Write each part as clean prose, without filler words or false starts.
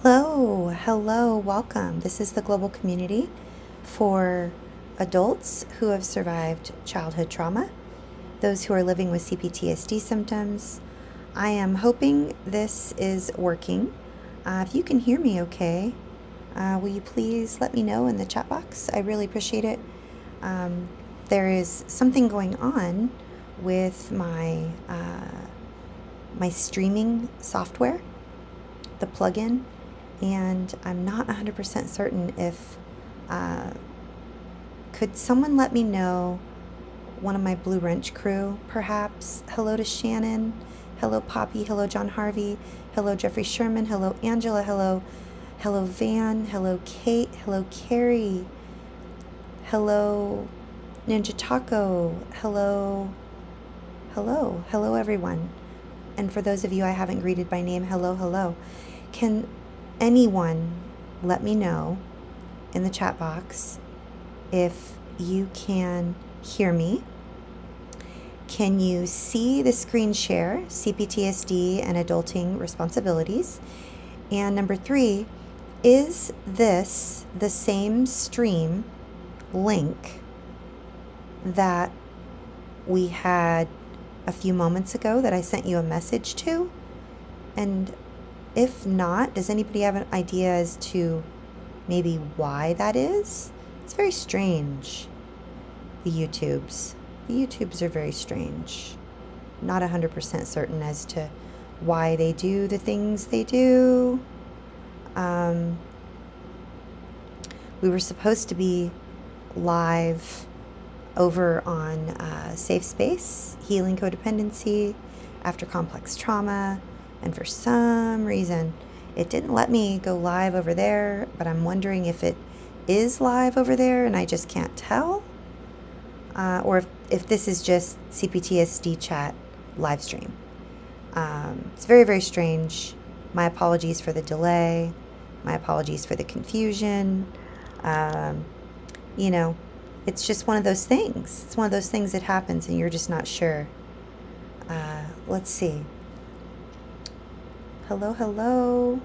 Hello, welcome. This is the global community for adults who have survived childhood trauma, those who are living with CPTSD symptoms. I am hoping this is working. If you can hear me okay, will you please let me know in the chat box? I really appreciate it. There is something going on with my streaming software, the plugin, and I'm not 100% certain if, could someone let me know, one of my Blue Wrench crew, perhaps? Hello to Shannon, hello Poppy, hello John Harvey, hello Jeffrey Sherman, hello Angela, hello Van, hello Kate, hello Carrie, hello Ninja Taco, hello everyone. And for those of you I haven't greeted by name, hello. Can anyone let me know in the chat box if you can hear me? Can you see the screen share, CPTSD and adulting responsibilities? And number 3, is this the same stream link that we had a few moments ago that I sent you a message to? And if not, does anybody have an idea as to maybe why that is? It's very strange, the YouTubes. The YouTubes are very strange. Not 100% certain as to why they do the things they do. We were supposed to be live over on Safe Space, Healing Codependency After Complex Trauma, and for some reason it didn't let me go live over there, but I'm wondering if it is live over there and I just can't tell, or if this is just CPTSD chat live stream. It's very, very strange. My apologies for the delay. My apologies for the confusion. It's just one of those things. It's one of those things that happens and you're just not sure. Let's see. Hello.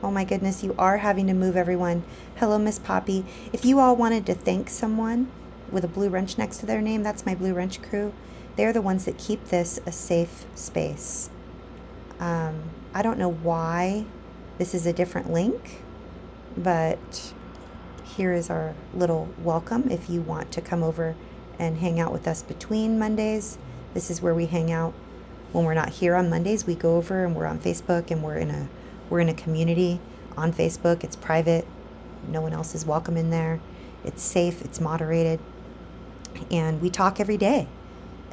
Oh my goodness, you are having to move everyone. Hello, Miss Poppy. If you all wanted to thank someone with a blue wrench next to their name, that's my Blue Wrench crew. They're the ones that keep this a safe space. I don't know why this is a different link, but here is our little welcome. If you want to come over and hang out with us between Mondays, this is where we hang out. When we're not here on Mondays, we go over and we're on Facebook, and we're in a community on Facebook. It's private. No one else is welcome in there. It's safe. It's moderated. And we talk every day,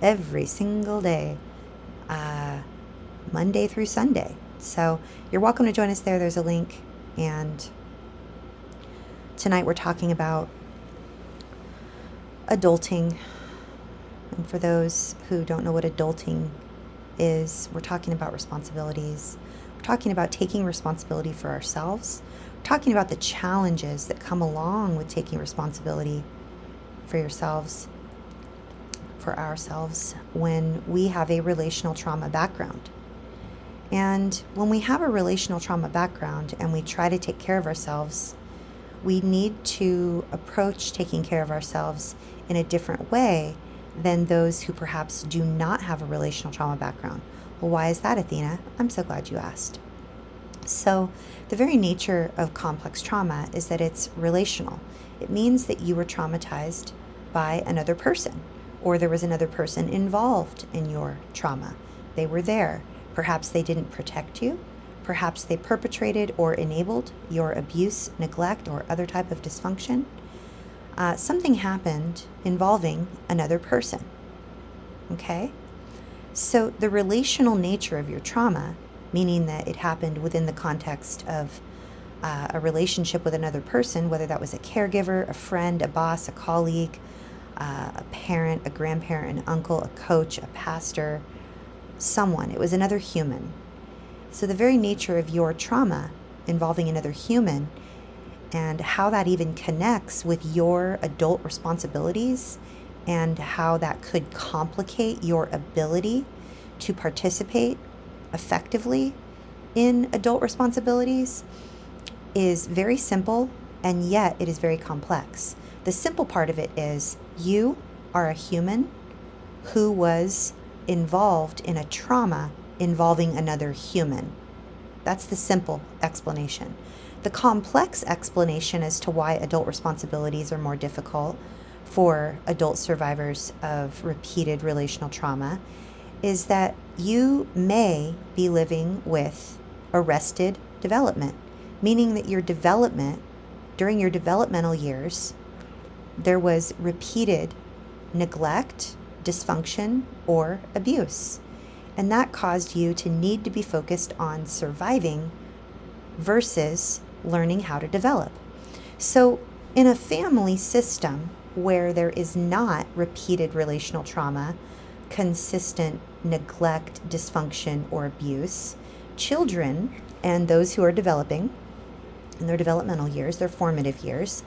every single day, Monday through Sunday. So you're welcome to join us there. There's a link. And tonight we're talking about adulting. And for those who don't know what adulting is, we're talking about responsibilities. We're talking about taking responsibility for ourselves. We're talking about the challenges that come along with taking responsibility for yourselves, for ourselves, when we have a relational trauma background. And when we have a relational trauma background and we try to take care of ourselves, we need to approach taking care of ourselves in a different way than those who perhaps do not have a relational trauma background. Well, why is that, Athena? I'm so glad you asked. So the very nature of complex trauma is that it's relational. It means that you were traumatized by another person, or there was another person involved in your trauma. They were there. Perhaps they didn't protect you. Perhaps they perpetrated or enabled your abuse, neglect, or other type of dysfunction. Something happened involving another person. Okay? So the relational nature of your trauma, meaning that it happened within the context of a relationship with another person, whether that was a caregiver, a friend, a boss, a colleague, a parent, a grandparent, an uncle, a coach, a pastor, someone. It was another human. So the very nature of your trauma involving another human, and how that even connects with your adult responsibilities, and how that could complicate your ability to participate effectively in adult responsibilities is very simple, and yet it is very complex. The simple part of it is you are a human who was involved in a trauma involving another human. That's the simple explanation. The complex explanation as to why adult responsibilities are more difficult for adult survivors of repeated relational trauma is that you may be living with arrested development, meaning that during your developmental years, there was repeated neglect, dysfunction, or abuse. And that caused you to need to be focused on surviving versus learning how to develop. So in a family system where there is not repeated relational trauma, consistent neglect, dysfunction, or abuse, children and those who are developing in their developmental years, their formative years,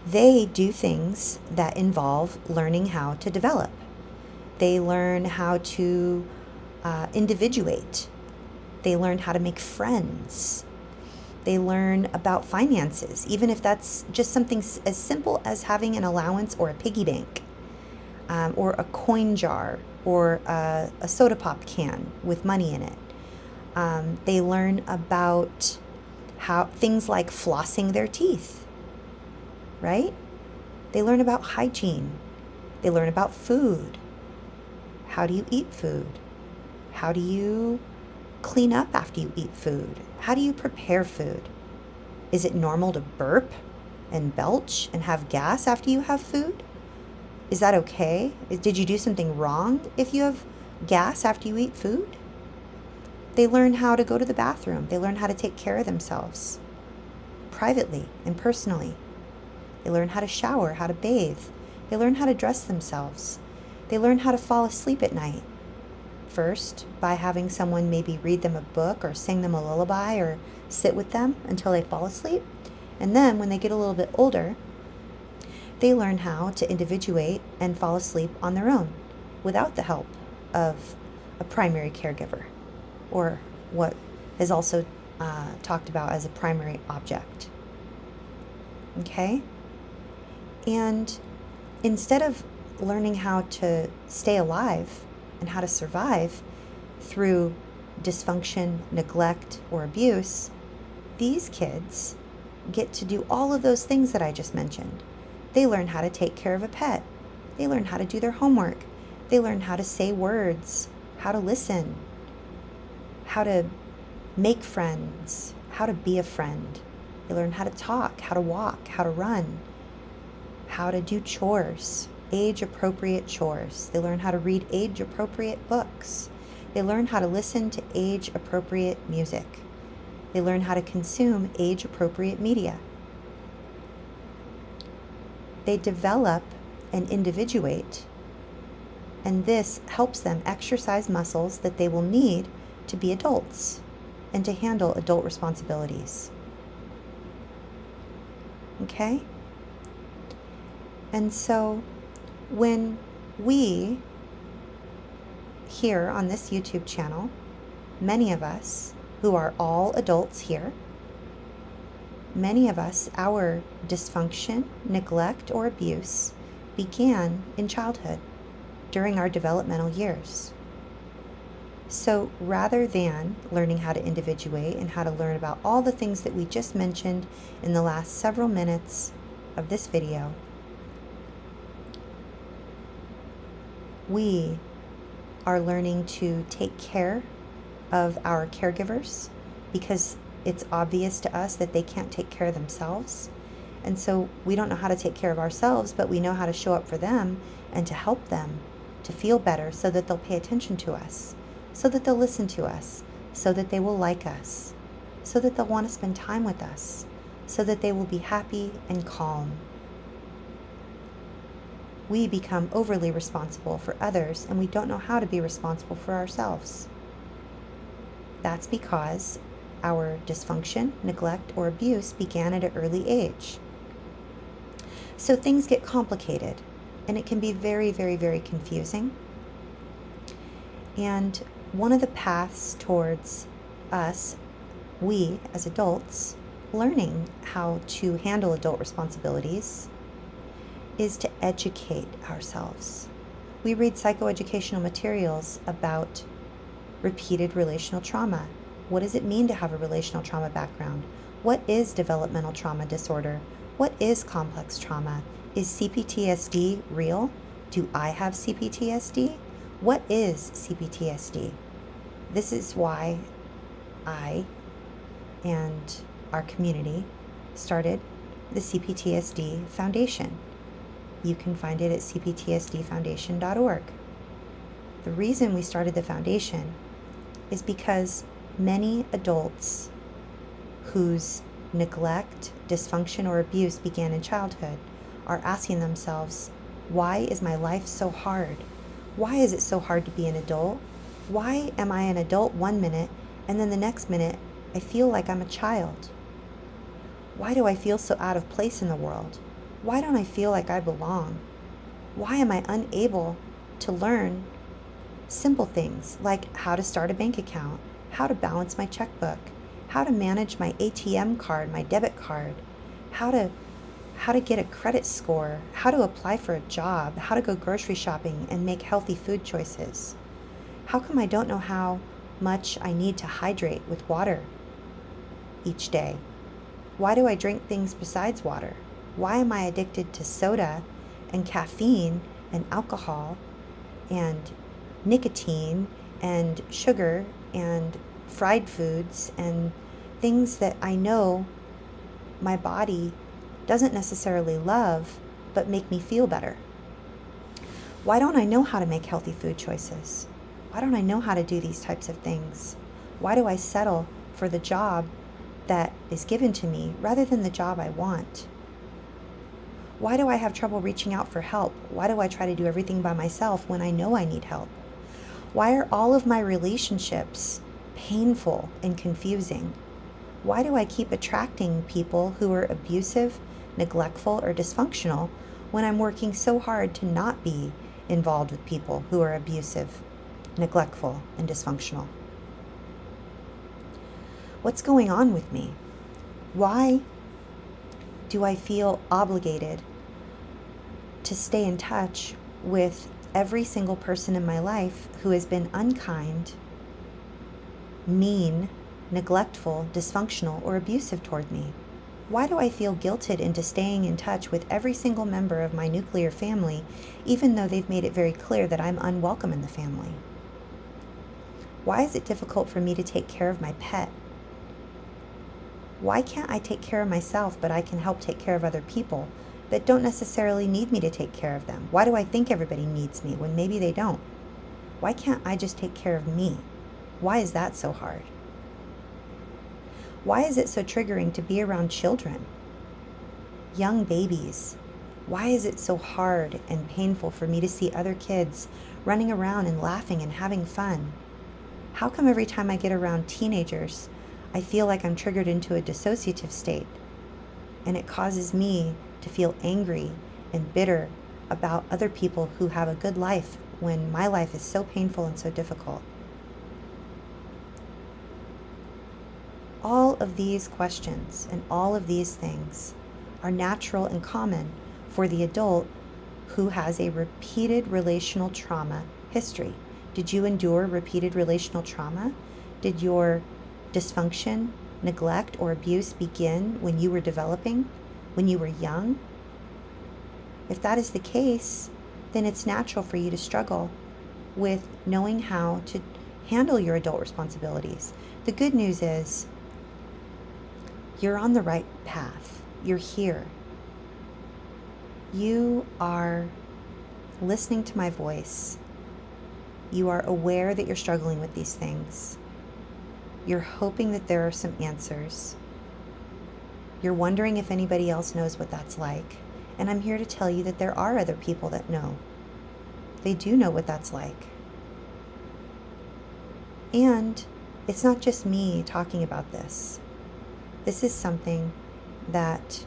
they do things that involve learning how to develop. They learn how to individuate. They learn how to make friends. They learn about finances, even if that's just something as simple as having an allowance or a piggy bank, or a coin jar, or a soda pop can with money in it. They learn about how things like flossing their teeth, right? They learn about hygiene. They learn about food. How do you eat food? How do you clean up after you eat food? How do you prepare food? Is it normal to burp and belch and have gas after you have food? Is that okay? Did you do something wrong if you have gas after you eat food? They learn how to go to the bathroom. They learn how to take care of themselves privately and personally. They learn how to shower, how to bathe. They learn how to dress themselves. They learn how to fall asleep at night. First, by having someone maybe read them a book or sing them a lullaby or sit with them until they fall asleep. And then when they get a little bit older, they learn how to individuate and fall asleep on their own without the help of a primary caregiver, or what is also talked about as a primary object. Okay? And instead of learning how to stay alive and how to survive through dysfunction, neglect, or abuse, these kids get to do all of those things that I just mentioned. They learn how to take care of a pet. They learn how to do their homework. They learn how to say words, how to listen, how to make friends, how to be a friend. They learn how to talk, how to walk, how to run, how to do chores, age-appropriate chores. They learn how to read age-appropriate books. They learn how to listen to age-appropriate music. They learn how to consume age-appropriate media. They develop and individuate, and this helps them exercise muscles that they will need to be adults and to handle adult responsibilities. Okay? And so when we here on this YouTube channel, many of us who are all adults here, many of us, our dysfunction, neglect, or abuse began in childhood during our developmental years. So rather than learning how to individuate and how to learn about all the things that we just mentioned in the last several minutes of this video, we are learning to take care of our caregivers because it's obvious to us that they can't take care of themselves. And so we don't know how to take care of ourselves, but we know how to show up for them and to help them to feel better so that they'll pay attention to us, so that they'll listen to us, so that they will like us, so that they'll want to spend time with us, so that they will be happy and calm. We become overly responsible for others, and we don't know how to be responsible for ourselves. That's because our dysfunction, neglect, or abuse began at an early age. So things get complicated, and it can be very, very, very confusing. And one of the paths towards us we, as adults, learning how to handle adult responsibilities is to educate ourselves. We read psychoeducational materials about repeated relational trauma. What does it mean to have a relational trauma background? What is developmental trauma disorder? What is complex trauma? Is CPTSD real? Do I have CPTSD? What is CPTSD? This is why I and our community started the CPTSD Foundation. You can find it at cptsdfoundation.org. The reason we started the foundation is because many adults whose neglect, dysfunction, or abuse began in childhood are asking themselves, why is my life so hard? Why is it so hard to be an adult? Why am I an adult one minute and then the next minute I feel like I'm a child? Why do I feel so out of place in the world? Why don't I feel like I belong? Why am I unable to learn simple things like how to start a bank account, how to balance my checkbook, how to manage my ATM card, my debit card, how to get a credit score, how to apply for a job, how to go grocery shopping and make healthy food choices? How come I don't know how much I need to hydrate with water each day? Why do I drink things besides water? Why am I addicted to soda and caffeine and alcohol and nicotine and sugar and fried foods and things that I know my body doesn't necessarily love but make me feel better? Why don't I know how to make healthy food choices? Why don't I know how to do these types of things? Why do I settle for the job that is given to me rather than the job I want? Why do I have trouble reaching out for help? Why do I try to do everything by myself when I know I need help? Why are all of my relationships painful and confusing? Why do I keep attracting people who are abusive, neglectful, or dysfunctional when I'm working so hard to not be involved with people who are abusive, neglectful, and dysfunctional? What's going on with me? Why do I feel obligated to stay in touch with every single person in my life who has been unkind, mean, neglectful, dysfunctional, or abusive toward me? Why do I feel guilted into staying in touch with every single member of my nuclear family, even though they've made it very clear that I'm unwelcome in the family? Why is it difficult for me to take care of my pet? Why can't I take care of myself, but I can help take care of other people that don't necessarily need me to take care of them? Why do I think everybody needs me when maybe they don't? Why can't I just take care of me? Why is that so hard? Why is it so triggering to be around children, young babies? Why is it so hard and painful for me to see other kids running around and laughing and having fun? How come every time I get around teenagers, I feel like I'm triggered into a dissociative state, and it causes me to feel angry and bitter about other people who have a good life when my life is so painful and so difficult? All of these questions and all of these things are natural and common for the adult who has a repeated relational trauma history. Did you endure repeated relational trauma? Did your dysfunction, neglect, or abuse begin when you were developing, when you were young? If that is the case, then it's natural for you to struggle with knowing how to handle your adult responsibilities. The good news is you're on the right path. You're here. You are listening to my voice. You are aware that you're struggling with these things. You're hoping that there are some answers. You're wondering if anybody else knows what that's like. And I'm here to tell you that there are other people that know. They do know what that's like. And it's not just me talking about this. This is something that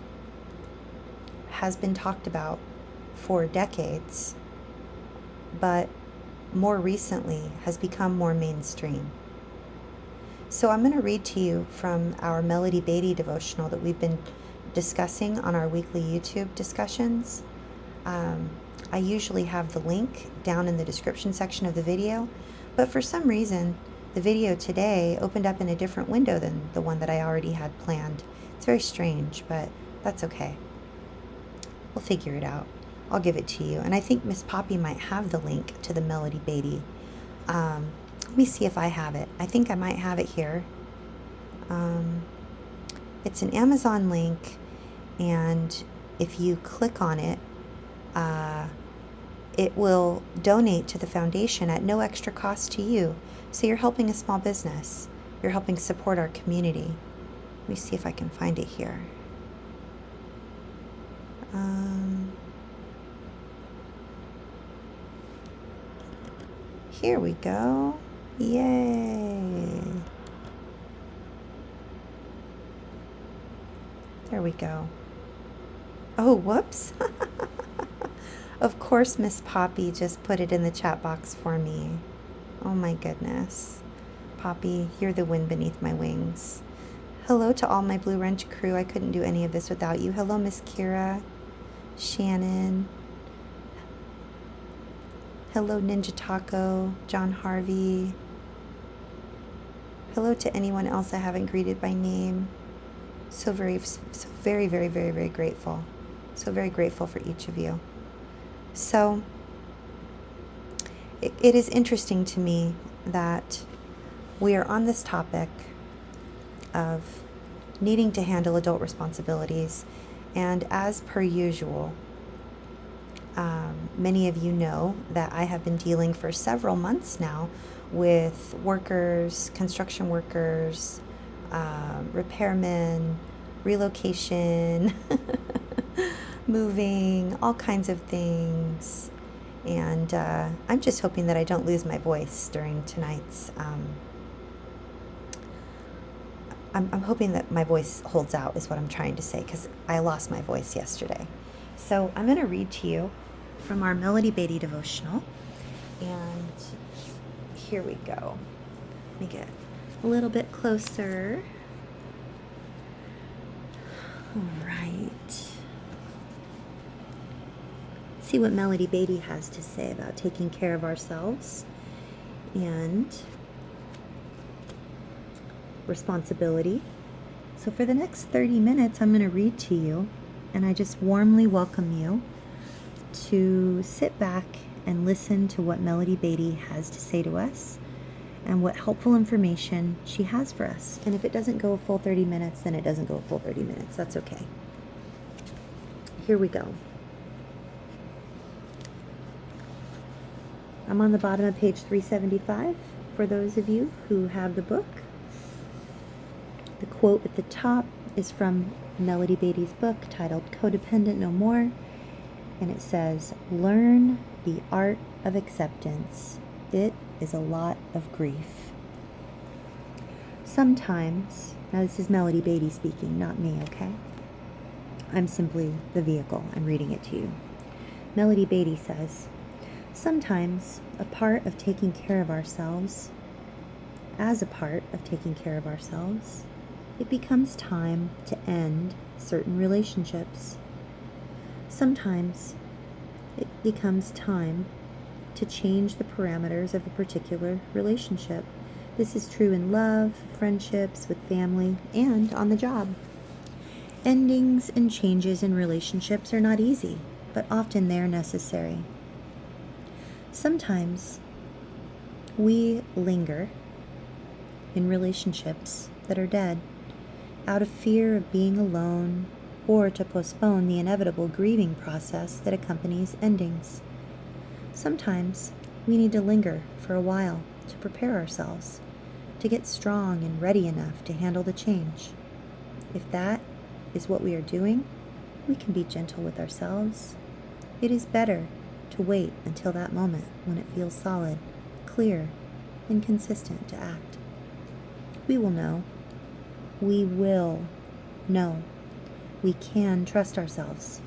has been talked about for decades, but more recently has become more mainstream. So I'm going to read to you from our Melody Beatty devotional that we've been discussing on our weekly YouTube discussions. I usually have the link down in the description section of the video, but for some reason, the video today opened up in a different window than the one that I already had planned. It's very strange, but that's okay. We'll figure it out. I'll give it to you. And I think Miss Poppy might have the link to the Melody Beatty. Let me see if I have it. I think I might have it here. It's an Amazon link, and if you click on it, it will donate to the foundation at no extra cost to you. So you're helping a small business. You're helping support our community. Let me see if I can find it here. Here we go. Yay. There we go. Oh, whoops. Of course, Miss Poppy just put it in the chat box for me. Oh my goodness. Poppy, you're the wind beneath my wings. Hello to all my Blue Wrench crew. I couldn't do any of this without you. Hello, Miss Kira, Shannon. Hello, Ninja Taco, John Harvey. Hello to anyone else I haven't greeted by name. So very, very, very, very grateful. So very grateful for each of you. So it is interesting to me that we are on this topic of needing to handle adult responsibilities. And as per usual, many of you know that I have been dealing for several months now with workers, construction workers, repairmen, relocation, moving, all kinds of things. And I'm just hoping that I don't lose my voice during tonight's. I'm hoping that my voice holds out is what I'm trying to say, because I lost my voice yesterday. So I'm going to read to you from our Melody Beatty devotional. And here we go. Let me get a little bit closer. All right. See what Melody Beatty has to say about taking care of ourselves and responsibility. So for the next 30 minutes, I'm going to read to you, and I just warmly welcome you to sit back and listen to what Melody Beatty has to say to us and what helpful information she has for us. And if it doesn't go a full 30 minutes, then it doesn't go a full 30 minutes. That's okay. Here we go. I'm on the bottom of page 375 for those of you who have the book. The quote at the top is from Melody Beatty's book titled Codependent No More, and it says, "Learn the art of acceptance. It is a lot of grief." Sometimes, now this is Melody Beatty speaking, not me, okay? I'm simply the vehicle. I'm reading it to you. Melody Beatty says, "Sometimes a part of taking care of ourselves, as a part of taking care of ourselves, it becomes time to end certain relationships. Sometimes it becomes time to change the parameters of a particular relationship. This is true in love, friendships, with family, and on the job. Endings and changes in relationships are not easy, but often they are necessary. Sometimes we linger in relationships that are dead out of fear of being alone or to postpone the inevitable grieving process that accompanies endings. Sometimes we need to linger for a while to prepare ourselves, to get strong and ready enough to handle the change. If that is what we are doing, we can be gentle with ourselves. It is better to wait until that moment when it feels solid, clear, and consistent to act. We will know. We will know. We can trust ourselves.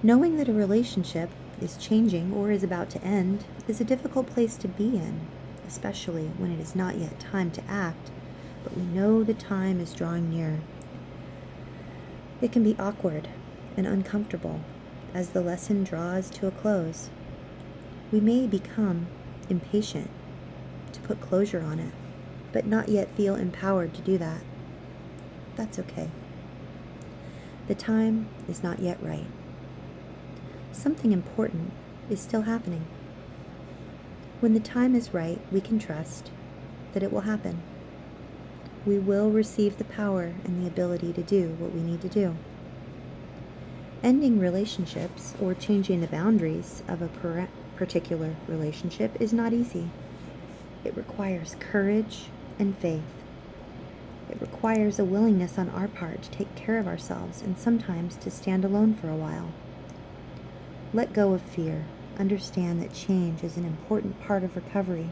Knowing that a relationship is changing or is about to end is a difficult place to be in, especially when it is not yet time to act but we know the time is drawing near. It can be awkward and uncomfortable as the lesson draws to a close. We may become impatient to put closure on it, but not yet feel empowered to do that. That's okay. The time is not yet right. Something important is still happening. When the time is right, we can trust that it will happen. We will receive the power and the ability to do what we need to do. Ending relationships or changing the boundaries of a particular relationship is not easy. It requires courage and faith. It requires a willingness on our part to take care of ourselves and sometimes to stand alone for a while. Let go of fear. Understand that change is an important part of recovery.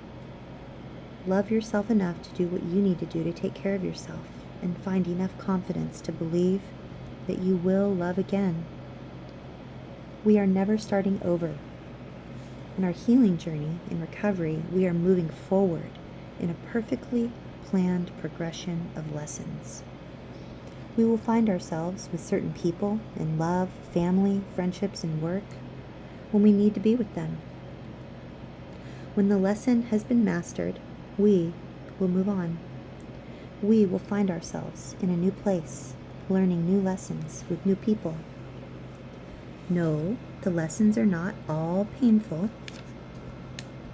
Love yourself enough to do what you need to do to take care of yourself, and find enough confidence to believe that you will love again. We are never starting over. In our healing journey, in recovery, we are moving forward in a perfectly planned progression of lessons. We will find ourselves with certain people in love, family, friendships, and work when we need to be with them. When the lesson has been mastered, we will move on. We will find ourselves in a new place, learning new lessons with new people. No, the lessons are not all painful.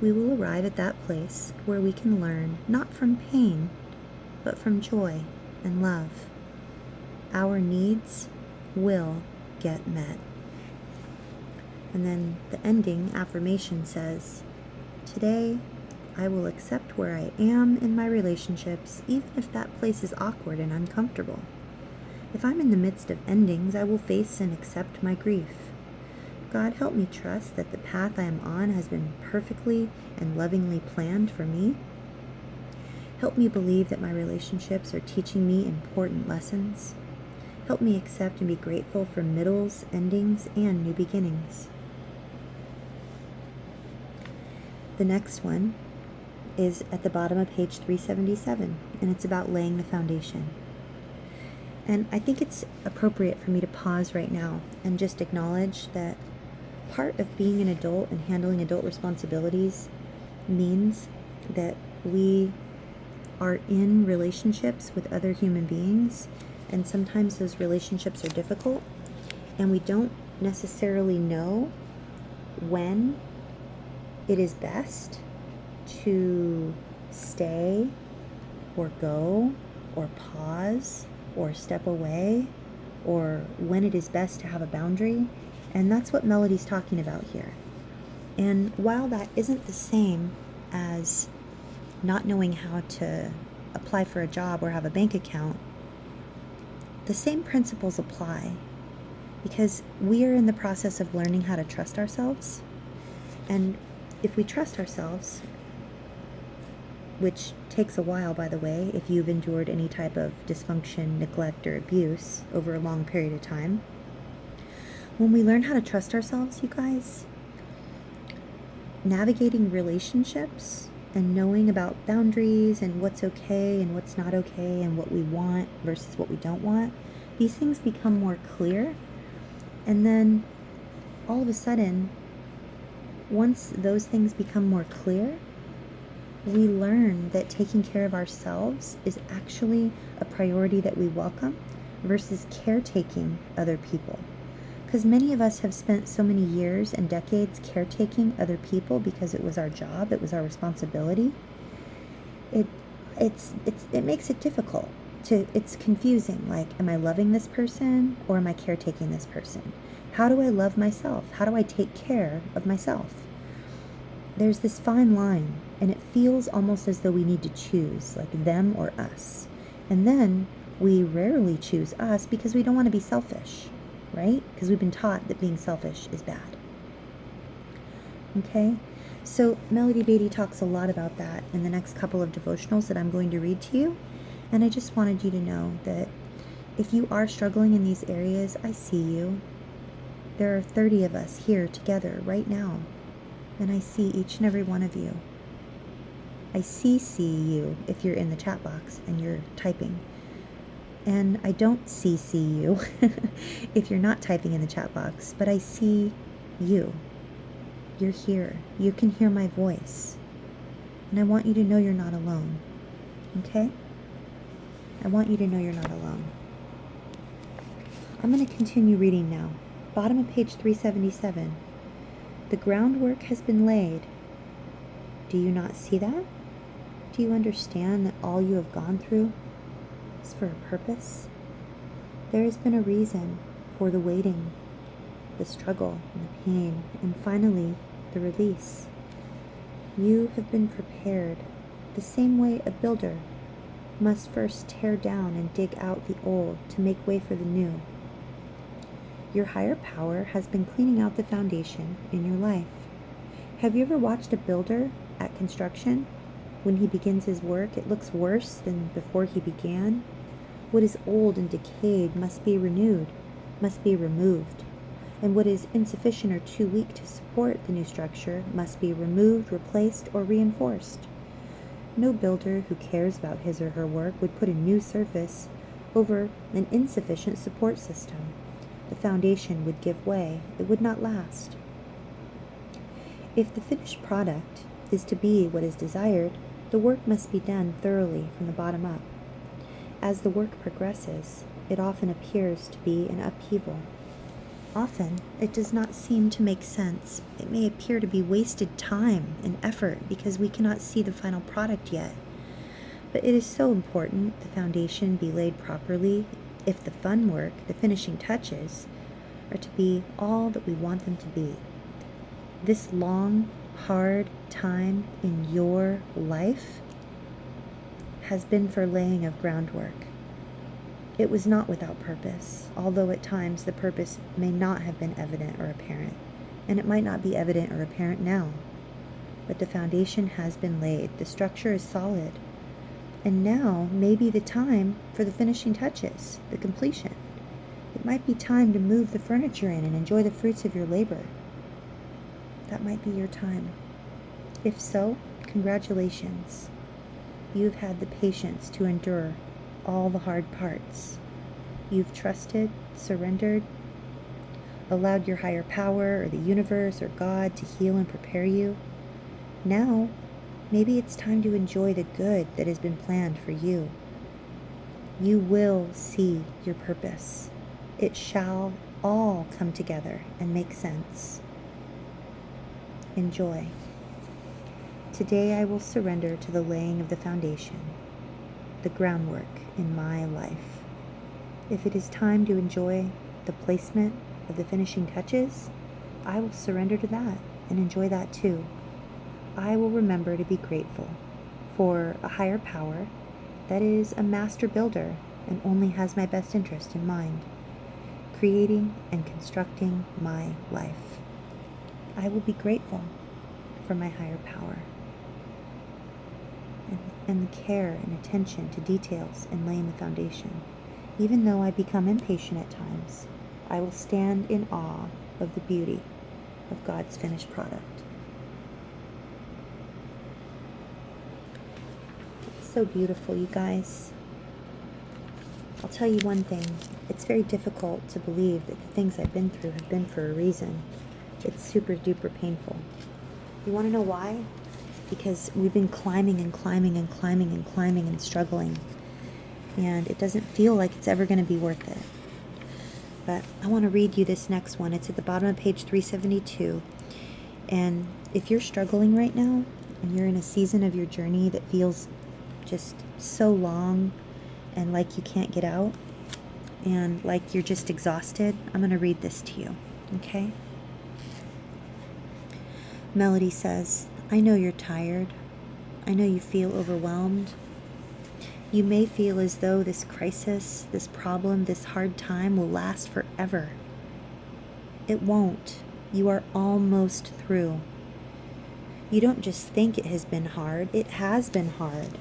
We will arrive at that place where we can learn not from pain, but from joy and love. Our needs will get met. And then the ending affirmation says, "Today, I will accept where I am in my relationships, even if that place is awkward and uncomfortable. If I'm in the midst of endings, I will face and accept my grief. God, help me trust that the path I am on has been perfectly and lovingly planned for me. Help me believe that my relationships are teaching me important lessons. Help me accept and be grateful for middles, endings, and new beginnings." The next one is at the bottom of page 377, and it's about laying the foundation. And I think it's appropriate for me to pause right now and just acknowledge that part of being an adult and handling adult responsibilities means that we are in relationships with other human beings, and sometimes those relationships are difficult, and we don't necessarily know when it is best to stay or go or pause or step away, or when it is best to have a boundary. And that's what Melody's talking about here. And while that isn't the same as not knowing how to apply for a job or have a bank account, the same principles apply, because we are in the process of learning how to trust ourselves. And if we trust ourselves, which takes a while, by the way, if you've endured any type of dysfunction, neglect, or abuse over a long period of time, when we learn how to trust ourselves, you guys, navigating relationships and knowing about boundaries and what's okay and what's not okay and what we want versus what we don't want, these things become more clear. And then all of a sudden, once those things become more clear, we learn that taking care of ourselves is actually a priority that we welcome versus caretaking other people. Because many of us have spent so many years and decades caretaking other people because it was our job, it was our responsibility. It makes it difficult. It's confusing. Like, am I loving this person or am I caretaking this person? How do I love myself? How do I take care of myself? There's this fine line, and it feels almost as though we need to choose, like them or us. And then we rarely choose us because we don't want to be selfish, right? Because we've been taught that being selfish is bad. Okay? So Melody Beatty talks a lot about that in the next couple of devotionals that I'm going to read to you. And I just wanted you to know that if you are struggling in these areas, I see you. There are 30 of us here together right now, and I see each and every one of you. I CC you if you're in the chat box and you're typing. And I don't CC you if you're not typing in the chat box, but I see you. You're here. You can hear my voice. And I want you to know you're not alone. Okay? I want you to know you're not alone. I'm going to continue reading now. Bottom of page 377. The groundwork has been laid. Do you not see that? Do you understand that all you have gone through is for a purpose? There has been a reason for the waiting, the struggle, and the pain, and finally, the release. You have been prepared the same way a builder must first tear down and dig out the old to make way for the new. Your higher power has been cleaning out the foundation in your life. Have you ever watched a builder at construction? When he begins his work, it looks worse than before he began. What is old and decayed must be renewed, must be removed. And what is insufficient or too weak to support the new structure must be removed, replaced, or reinforced. No builder who cares about his or her work would put a new surface over an insufficient support system. The foundation would give way. It would not last. If the finished product is to be what is desired, the work must be done thoroughly from the bottom up. As the work progresses, it often appears to be an upheaval. Often, it does not seem to make sense. It may appear to be wasted time and effort because we cannot see the final product yet. But it is so important the foundation be laid properly if the fun work, the finishing touches, are to be all that we want them to be. This long, hard time in your life has been for laying of groundwork. It was not without purpose, although at times the purpose may not have been evident or apparent, and it might not be evident or apparent now. But the foundation has been laid, the structure is solid, and now may be the time for the finishing touches, the completion. It might be time to move the furniture in and enjoy the fruits of your labor. That might be your time. If so, congratulations. You've had the patience to endure all the hard parts. You've trusted, surrendered, allowed your higher power or the universe or God to heal and prepare you. Now, maybe it's time to enjoy the good that has been planned for you. You will see your purpose. It shall all come together and make sense. Enjoy. Today I will surrender to the laying of the foundation, the groundwork in my life. If it is time to enjoy the placement of the finishing touches, I will surrender to that and enjoy that too. I will remember to be grateful for a higher power that is a master builder and only has my best interest in mind, creating and constructing my life. I will be grateful for my higher power and the care and attention to details in laying the foundation. Even though I become impatient at times, I will stand in awe of the beauty of God's finished product. It's so beautiful, you guys. I'll tell you one thing. It's very difficult to believe that the things I've been through have been for a reason. It's super duper painful. You want to know why? Because we've been climbing and climbing and climbing and climbing and struggling. And it doesn't feel like it's ever going to be worth it. But I want to read you this next one. It's at the bottom of page 372. And if you're struggling right now, and you're in a season of your journey that feels just so long and like you can't get out, and like you're just exhausted, I'm going to read this to you, okay? Melody says, I know you're tired. I know you feel overwhelmed. You may feel as though this crisis, this problem, this hard time will last forever. It won't. You are almost through. You don't just think it has been hard. It has been hard.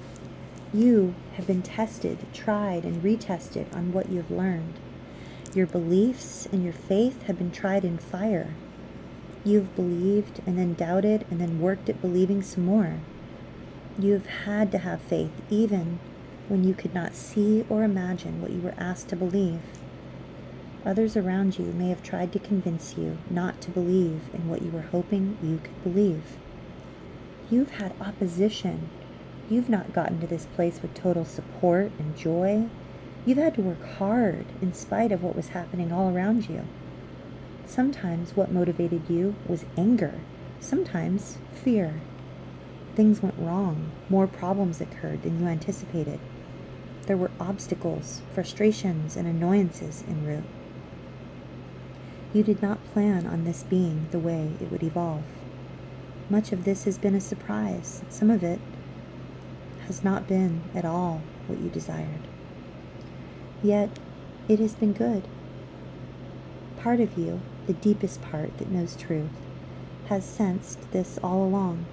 You have been tested, tried, and retested on what you've learned. Your beliefs and your faith have been tried in fire. You've believed and then doubted and then worked at believing some more. You have had to have faith even when you could not see or imagine what you were asked to believe. Others around you may have tried to convince you not to believe in what you were hoping you could believe. You've had opposition. You've not gotten to this place with total support and joy. You've had to work hard in spite of what was happening all around you. Sometimes what motivated you was anger, sometimes fear. Things went wrong. More problems occurred than you anticipated. There were obstacles, frustrations, and annoyances en route. You did not plan on this being the way it would evolve. Much of this has been a surprise. Some of it has not been at all what you desired. Yet, it has been good. Part of you, the deepest part that knows truth, has sensed this all along.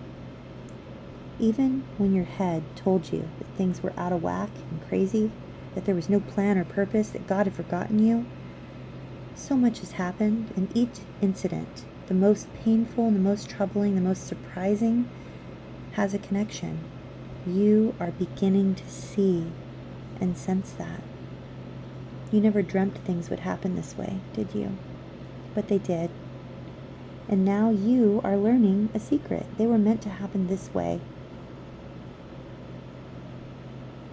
Even when your head told you that things were out of whack and crazy, that there was no plan or purpose, that God had forgotten you, so much has happened, and each incident, the most painful and the most troubling, the most surprising, has a connection. You are beginning to see and sense that. You never dreamt things would happen this way, did you? But they did. And now you are learning a secret. They were meant to happen this way.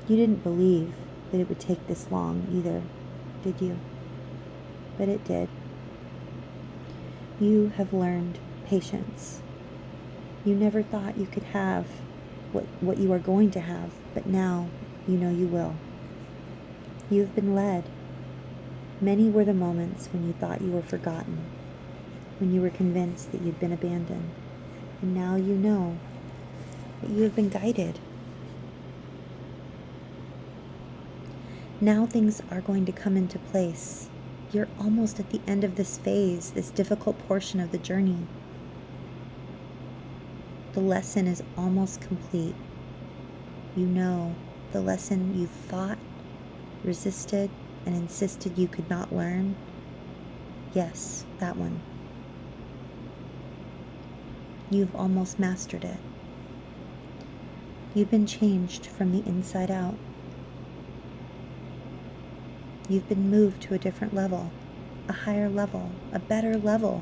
You didn't believe that it would take this long either, did you? But it did. You have learned patience. You never thought you could have what you are going to have, but now you know you will. You've been led. Many were the moments when you thought you were forgotten, when you were convinced that you'd been abandoned, and now you know that you have been guided. Now things are going to come into place. You're almost at the end of this phase, this difficult portion of the journey. The lesson is almost complete. You know the lesson you fought, resisted, and insisted you could not learn. Yes, that one. You've almost mastered it. You've been changed from the inside out. You've been moved to a different level, a higher level, a better level.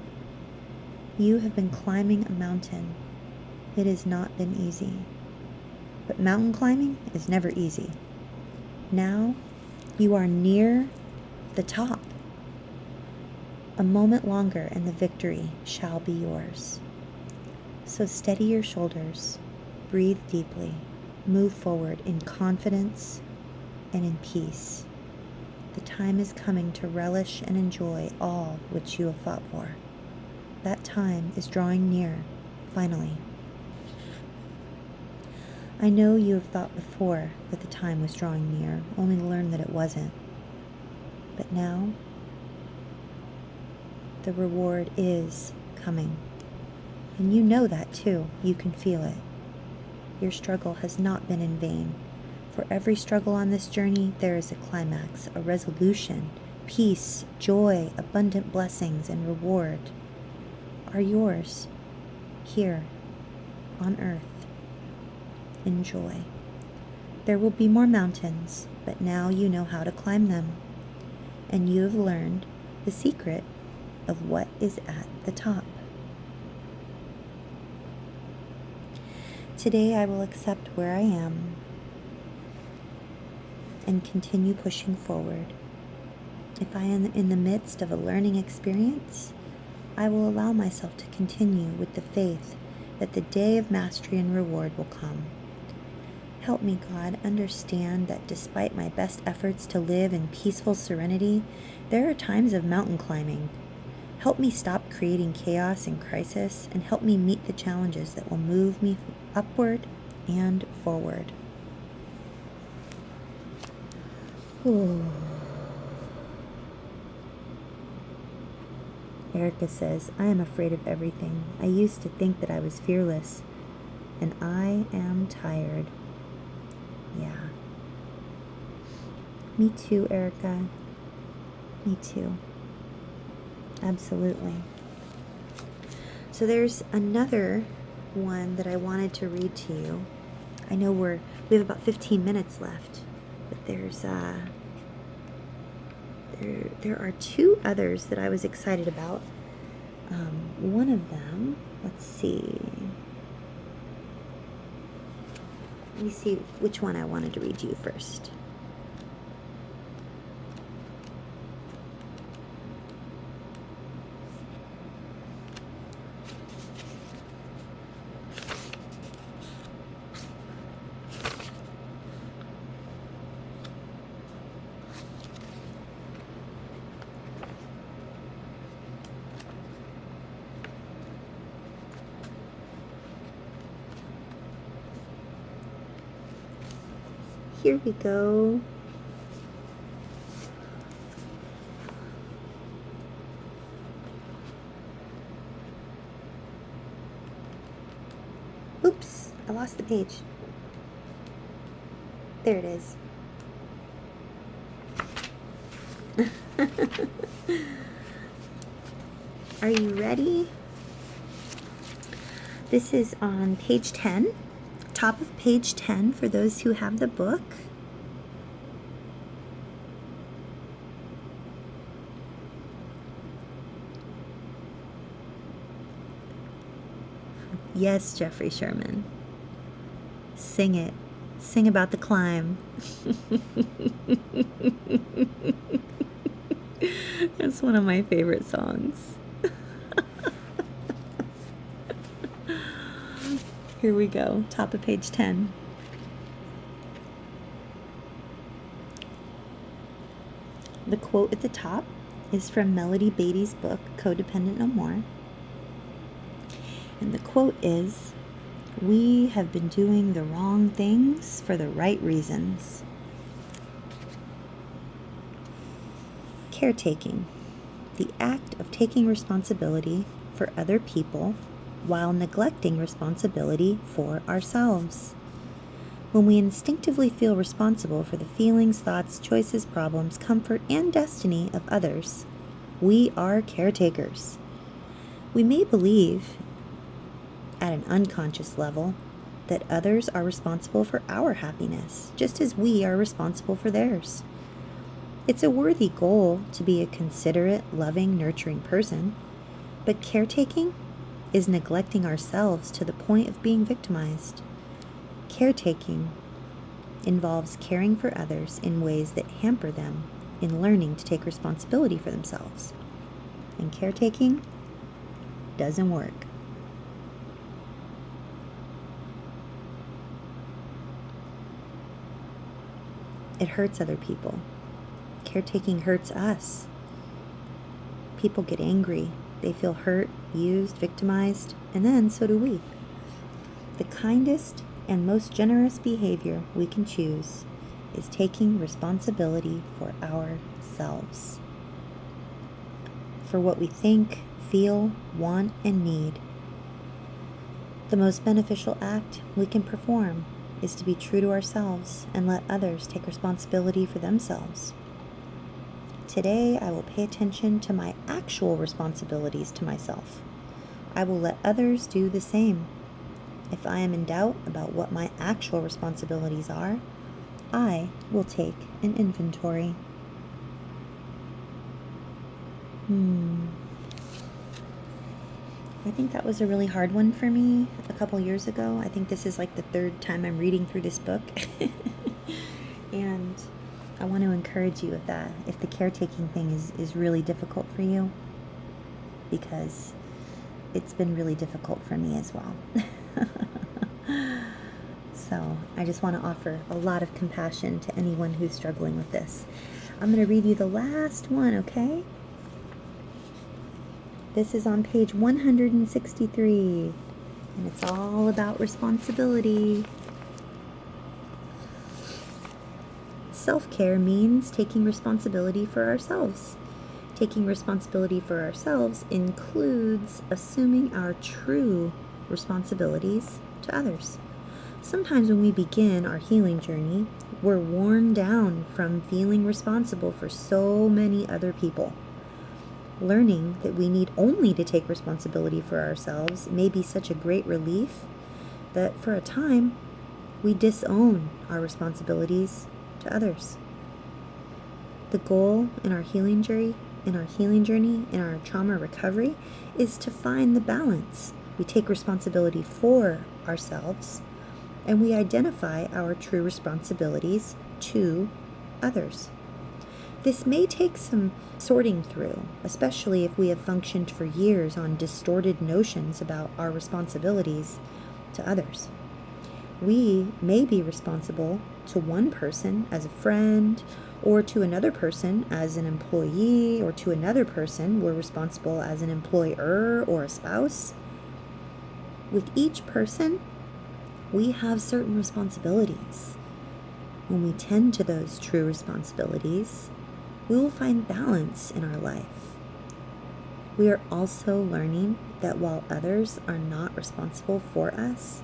You have been climbing a mountain. It has not been easy. But mountain climbing is never easy. Now you are near the top. A moment longer and the victory shall be yours. So steady your shoulders, breathe deeply, move forward in confidence and in peace. The time is coming to relish and enjoy all which you have fought for. That time is drawing near, finally. I know you have thought before that the time was drawing near, only to learn that it wasn't. But now, the reward is coming. And you know that too. You can feel it. Your struggle has not been in vain. For every struggle on this journey, there is a climax, a resolution. Peace, joy, abundant blessings, and reward are yours here on earth. Enjoy. There will be more mountains, but now you know how to climb them. And you have learned the secret of what is at the top. Today I will accept where I am and continue pushing forward. If I am in the midst of a learning experience, I will allow myself to continue with the faith that the day of mastery and reward will come. Help me, God, understand that despite my best efforts to live in peaceful serenity, there are times of mountain climbing. Help me stop creating chaos and crisis, and help me meet the challenges that will move me upward and forward. Ooh. Erica says, I am afraid of everything. I used to think that I was fearless, and I am tired. Yeah. Me too, Erica. Me too. Absolutely. So there's another one that I wanted to read to you. I know we have about 15 minutes left, but there are two others that I was excited about. One of them, let's see. Let me see which one I wanted to read to you first. Here we go. Oops, I lost the page. There it is. Are you ready? This is on page 10. Top of page 10 for those who have the book. Yes, Jeffrey Sherman. Sing it. Sing about the climb. That's one of my favorite songs. Here we go, top of page 10. The quote at the top is from Melody Beattie's book, Codependent No More. And the quote is, "We have been doing the wrong things for the right reasons." Caretaking, the act of taking responsibility for other people while neglecting responsibility for ourselves. When we instinctively feel responsible for the feelings, thoughts, choices, problems, comfort, and destiny of others, we are caretakers. We may believe, at an unconscious level, that others are responsible for our happiness, just as we are responsible for theirs. It's a worthy goal to be a considerate, loving, nurturing person, but caretaking is neglecting ourselves to the point of being victimized. Caretaking involves caring for others in ways that hamper them in learning to take responsibility for themselves. And caretaking doesn't work. It hurts other people. Caretaking hurts us. People get angry. They feel hurt, used, victimized, and then so do we. The kindest and most generous behavior we can choose is taking responsibility for ourselves. For what we think, feel, want, and need. The most beneficial act we can perform is to be true to ourselves and let others take responsibility for themselves. Today, I will pay attention to my actual responsibilities to myself. I will let others do the same. If I am in doubt about what my actual responsibilities are, I will take an inventory. I think that was a really hard one for me a couple years ago. I think this is like the third time I'm reading through this book. And I want to encourage you with that, if the caretaking thing is really difficult for you, because it's been really difficult for me as well. So I just want to offer a lot of compassion to anyone who's struggling with this. I'm going to read you the last one, okay? This is on page 163, and it's all about responsibility. Self-care means taking responsibility for ourselves. Taking responsibility for ourselves includes assuming our true responsibilities to others. Sometimes when we begin our healing journey, we're worn down from feeling responsible for so many other people. Learning that we need only to take responsibility for ourselves may be such a great relief that for a time, We disown our responsibilities to others. The goal in our healing journey, in our trauma recovery, is to find the balance. We take responsibility for ourselves, and we identify our true responsibilities to others. This may take some sorting through, especially if we have functioned for years on distorted notions about our responsibilities to others. We may be responsible to one person as a friend, or to another person as an employee, or to another person we're responsible as an employer or a spouse. With each person, we have certain responsibilities. When we tend to those true responsibilities, we will find balance in our life. We are also learning that while others are not responsible for us,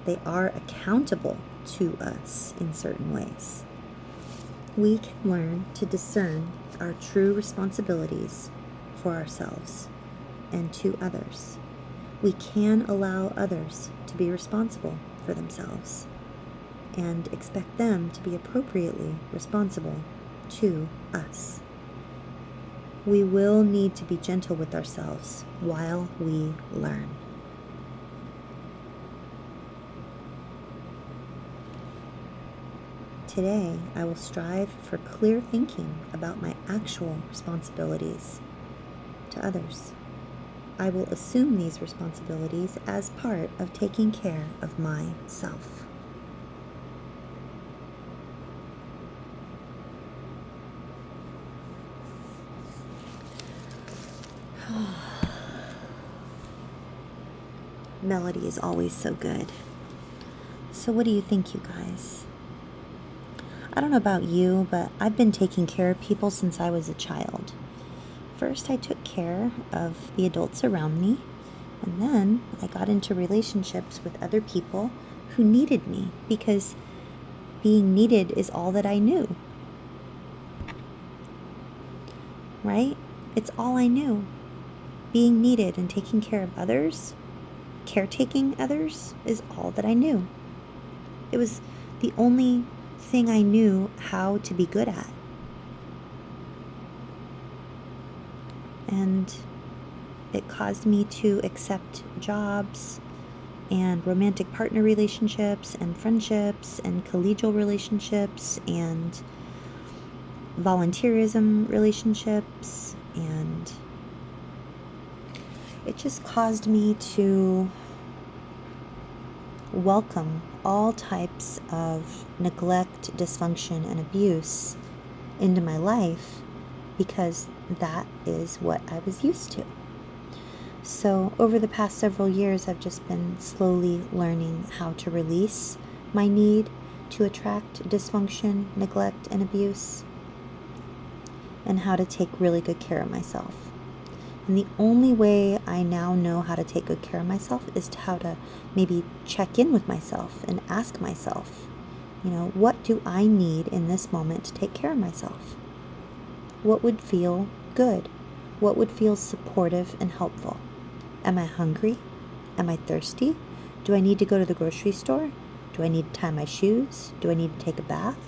they are accountable to us in certain ways. We can learn to discern our true responsibilities for ourselves and to others. We can allow others to be responsible for themselves and expect them to be appropriately responsible to us. We will need to be gentle with ourselves while we learn. Today, I will strive for clear thinking about my actual responsibilities to others. I will assume these responsibilities as part of taking care of myself. Melody is always so good. So what do you think, you guys? I don't know about you, but I've been taking care of people since I was a child. First, I took care of the adults around me, and then I got into relationships with other people who needed me, because being needed is all that I knew. Right? It's all I knew. Being needed and taking care of others, caretaking others, is all that I knew. It was the only thing I knew how to be good at. And it caused me to accept jobs and romantic partner relationships and friendships and collegial relationships and volunteerism relationships, and it just caused me to welcome all types of neglect, dysfunction, and abuse into my life, because that is what I was used to. So over the past several years, I've just been slowly learning how to release my need to attract dysfunction, neglect, and abuse, and how to take really good care of myself. And the only way I now know how to take good care of myself is to how to maybe check in with myself and ask myself, what do I need in this moment to take care of myself? What would feel good? What would feel supportive and helpful? Am I hungry? Am I thirsty? Do I need to go to the grocery store? Do I need to tie my shoes? Do I need to take a bath?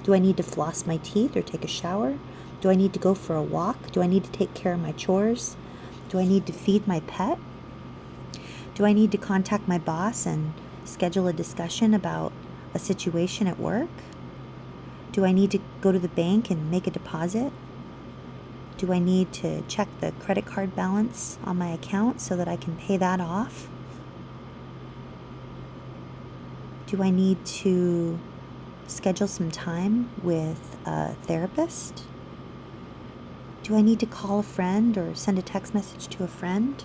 Do I need to floss my teeth or take a shower? Do I need to go for a walk? Do I need to take care of my chores? Do I need to feed my pet? Do I need to contact my boss and schedule a discussion about a situation at work? Do I need to go to the bank and make a deposit? Do I need to check the credit card balance on my account so that I can pay that off? Do I need to schedule some time with a therapist? Do I need to call a friend or send a text message to a friend?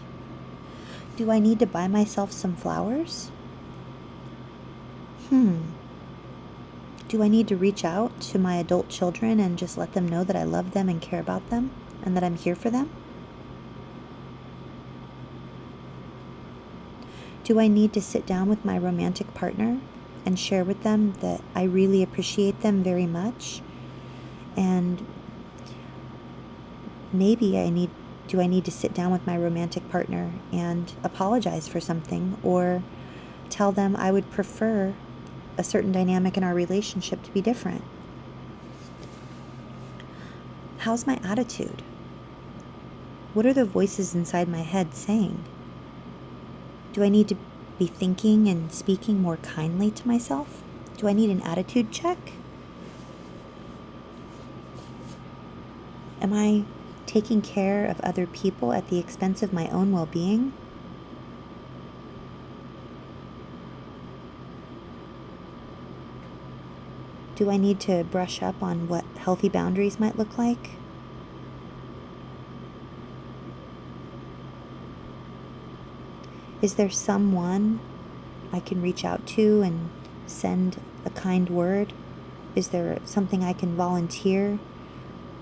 Do I need to buy myself some flowers? Do I need to reach out to my adult children and just let them know that I love them and care about them and that I'm here for them? Do I need to sit down with my romantic partner and share with them that I really appreciate them very much? And maybe do I need to sit down with my romantic partner and apologize for something, or tell them I would prefer a certain dynamic in our relationship to be different? How's my attitude? What are the voices inside my head saying? Do I need to be thinking and speaking more kindly to myself? Do I need an attitude check? Am I taking care of other people at the expense of my own well-being? Do I need to brush up on what healthy boundaries might look like? Is there someone I can reach out to and send a kind word? Is there something I can volunteer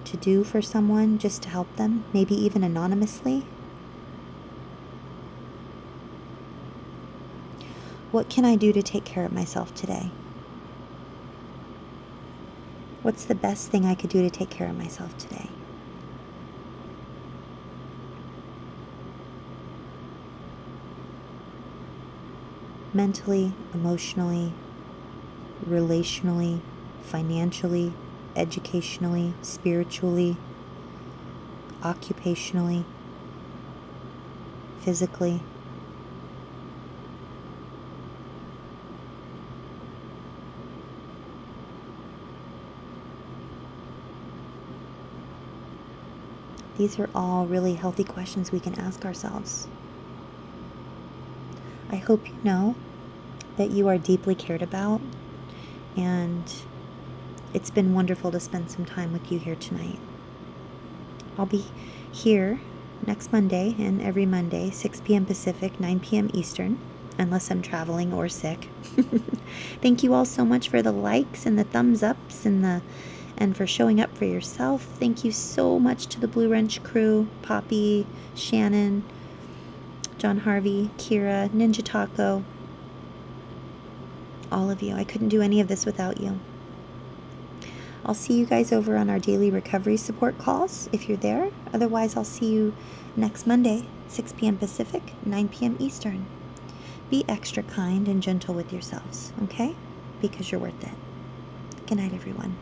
to do for someone just to help them, maybe even anonymously? What can I do to take care of myself today? What's the best thing I could do to take care of myself today? Mentally, emotionally, relationally, financially, educationally, spiritually, occupationally, physically. These are all really healthy questions we can ask ourselves. I hope you know that you are deeply cared about, and it's been wonderful to spend some time with you here tonight. I'll be here next Monday and every Monday, 6 p.m. Pacific, 9 p.m. Eastern, unless I'm traveling or sick. Thank you all so much for the likes and the thumbs ups and for showing up for yourself. Thank you so much to the Blue Wrench crew, Poppy, Shannon, John Harvey, Kira, Ninja Taco, all of you. I couldn't do any of this without you. I'll see you guys over on our daily recovery support calls if you're there. Otherwise, I'll see you next Monday, 6 p.m. Pacific, 9 p.m. Eastern. Be extra kind and gentle with yourselves, okay? Because you're worth it. Good night, everyone.